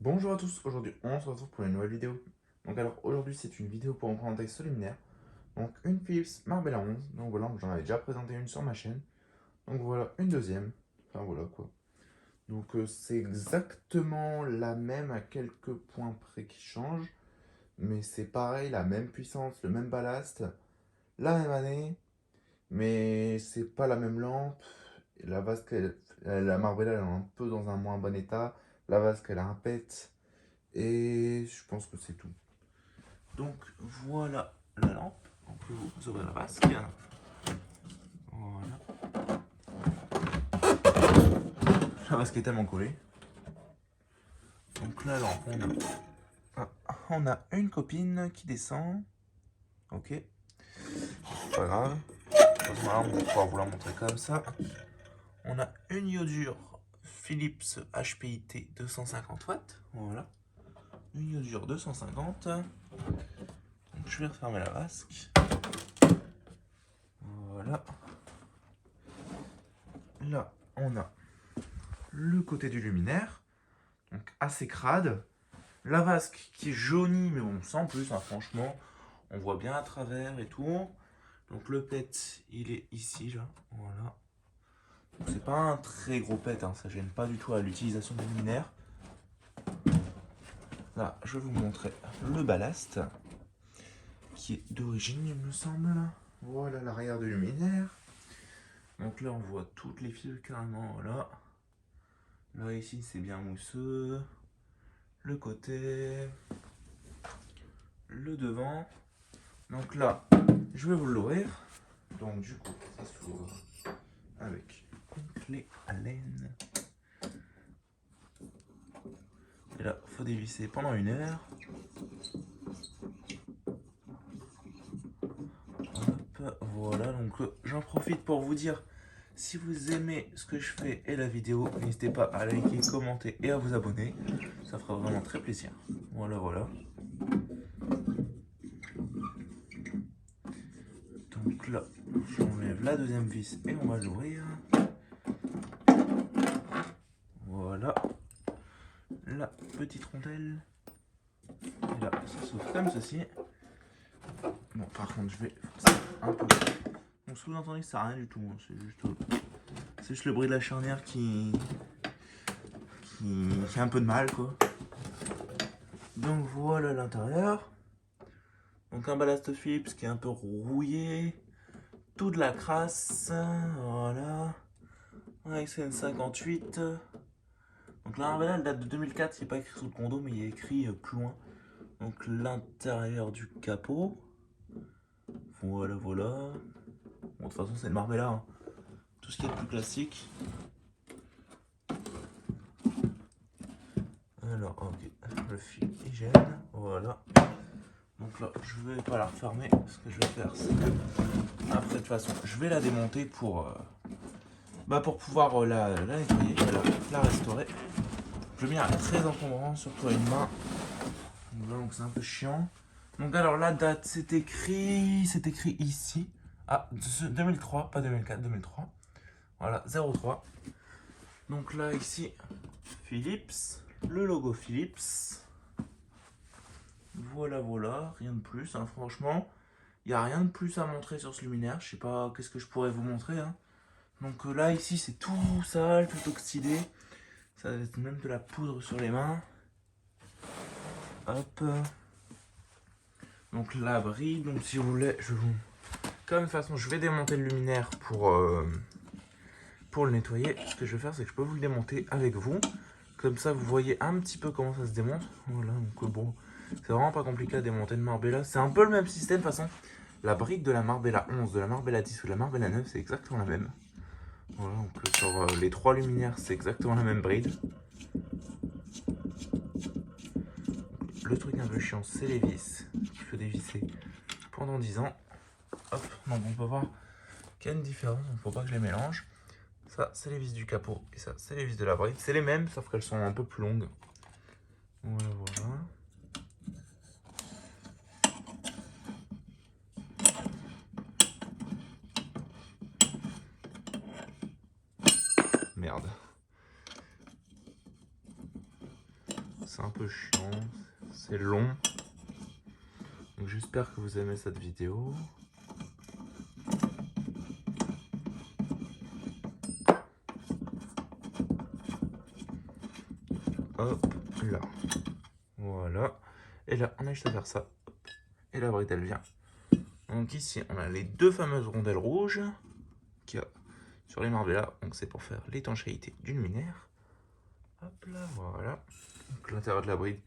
Bonjour à tous, aujourd'hui on se retrouve pour une nouvelle vidéo. Donc alors aujourd'hui c'est une vidéo pour reprendre un texte luminaire. Donc une Philips Marbella 11, donc voilà, j'en avais déjà présenté une sur ma chaîne. Donc voilà une deuxième, enfin voilà quoi. Donc c'est exactement la même à quelques points près qui changent. Mais c'est pareil, la même puissance, le même ballast, la même année. Mais c'est pas la même lampe. La vasque, la Marbella elle est un peu dans un moins bon état. La vasque elle a un pet. Et je pense que c'est tout. Donc voilà la lampe. On peut vous ouvrir la vasque. Voilà. La vasque est tellement collée. Donc la lampe, on a une copine qui descend. Ok, pas grave. Voilà, on va pouvoir vous la montrer comme ça. On a une iodure Philips HPIT 250 watts. Voilà. Une iodure 250. Donc je vais refermer la vasque. Voilà. Là, on a le côté du luminaire. Donc assez crade. La vasque qui est jaunie, mais bon, sans plus, hein, franchement. On voit bien à travers et tout. Donc le pet, il est ici, là. Voilà. C'est pas un très gros pet, hein, ça gêne pas du tout à l'utilisation des luminaires. Là, je vais vous montrer le ballast, qui est d'origine, il me semble. Voilà l'arrière du luminaire. Donc là, on voit toutes les fils carrément, voilà. Là, ici, c'est bien mousseux. Le côté. Le devant. Donc là, je vais vous l'ouvrir. Donc du coup, ça s'ouvre avec une clé à laine. Et là, il faut dévisser pendant 1 heure. Hop, voilà, donc j'en profite pour vous dire, si vous aimez ce que je fais et la vidéo, n'hésitez pas à liker, commenter et à vous abonner. Ça fera vraiment très plaisir. Voilà, voilà. Donc là, j'enlève la deuxième vis et on va l'ouvrir. Voilà. La petite rondelle. Et là, ça s'ouvre comme ceci. Bon, par contre, je vais forcer un peu. Donc, sous-entendu, ça sert à rien du tout. Hein. C'est juste le bruit de la charnière qui fait un peu de mal, quoi. Donc, voilà l'intérieur. Donc, un ballast Philips qui est un peu rouillé. Tout de la crasse. Voilà. Avec CN58. Donc, là, elle date de 2004. Il n'est pas écrit sous le condo, mais il est écrit plus loin. Donc, l'intérieur du capot. Voilà, voilà. Bon, de toute façon, c'est le Marbella. Hein. Tout ce qui est plus classique. Alors, ok, le fil hygiène, voilà. Donc là, je vais pas la refermer. Ce que je vais faire, c'est que, après, de toute façon, je vais la démonter pour pouvoir la nettoyer, la restaurer. Le mien est très encombrant, surtout à une main. Donc c'est un peu chiant. Donc alors, la date, c'est écrit ici. Ah, 2003, pas 2004, 2003. Voilà, 03. Donc là, ici, Philips, le logo Philips. Voilà, voilà, rien de plus, hein, franchement. Il n'y a rien de plus à montrer sur ce luminaire. Je sais pas qu'est-ce que je pourrais vous montrer. Hein. Donc là, ici, c'est tout sale, tout oxydé. Ça va être même de la poudre sur les mains. Hop. Donc la bride. Donc si vous voulez, comme de toute façon, je vais démonter le luminaire pour le nettoyer. Ce que je vais faire, c'est que je peux vous le démonter avec vous. Comme ça, vous voyez un petit peu comment ça se démonte. Voilà, donc bon, c'est vraiment pas compliqué à démonter une Marbella. C'est un peu le même système, de toute façon. La bride de la Marbella 11, de la Marbella 10 ou de la Marbella 9, c'est exactement la même. Voilà, donc sur les 3 luminaires, c'est exactement la même bride. Le truc un peu chiant, c'est les vis qu'il faut dévisser pendant 10 ans. Hop, donc on peut voir qu'il y a une différence, il ne faut pas que je les mélange. Ça, c'est les vis du capot et ça, c'est les vis de la bride. C'est les mêmes, sauf qu'elles sont un peu plus longues. Voilà, voilà. Merde. c'est un peu chiant, c'est long. Donc j'espère que vous aimez cette vidéo. Hop là. Voilà. Et là, on a juste à faire ça. Et la bride, elle vient. Donc ici, on a les deux fameuses rondelles rouges qu'il y a sur les Marbella. Donc c'est pour faire l'étanchéité du luminaire. Hop là, voilà. Donc l'intérieur de la bride,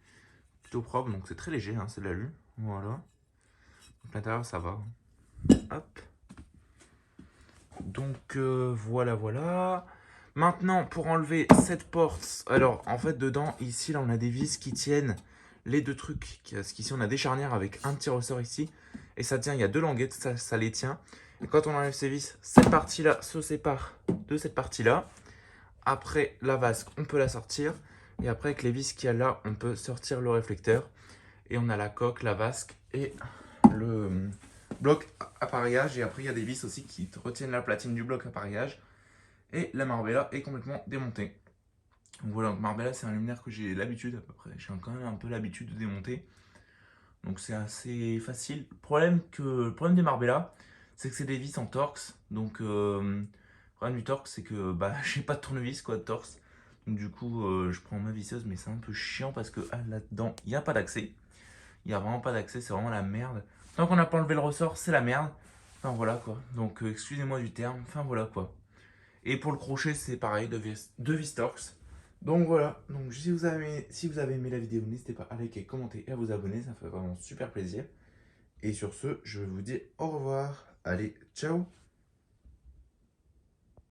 plutôt propre. Donc c'est très léger, hein, c'est de l'alu. Voilà. Donc l'intérieur, ça va. Hop. Donc voilà, voilà. Maintenant, pour enlever cette porte, alors en fait dedans, ici, là, on a des vis qui tiennent les deux trucs. Parce qu'ici, on a des charnières avec un petit ressort ici. Et ça tient, il y a deux languettes, ça les tient. Et quand on enlève ces vis, cette partie-là se sépare de cette partie-là. Après, la vasque, on peut la sortir. Et après, avec les vis qu'il y a là, on peut sortir le réflecteur. Et on a la coque, la vasque et le bloc appareillage. Et après, il y a des vis aussi qui retiennent la platine du bloc appareillage. Et la Marbella est complètement démontée. Donc voilà, donc Marbella, c'est un luminaire que j'ai l'habitude à peu près. J'ai quand même un peu l'habitude de démonter. Donc c'est assez facile. Le problème des Marbella, c'est que c'est des vis en Torx. Donc le problème du Torx, c'est que bah, j'ai pas de tournevis quoi, de Torx. Donc du coup, je prends ma visseuse, mais c'est un peu chiant parce que là-dedans, il n'y a pas d'accès. Il n'y a vraiment pas d'accès, c'est vraiment la merde. Tant qu'on n'a pas enlevé le ressort, c'est la merde. Enfin voilà quoi. Donc excusez-moi du terme. Enfin voilà quoi. Et pour le crochet, c'est pareil, de vis Torx. Donc voilà, donc si vous avez aimé la vidéo, n'hésitez pas à liker, commenter et à vous abonner, ça fait vraiment super plaisir. Et sur ce, je vous dis au revoir. Allez, ciao!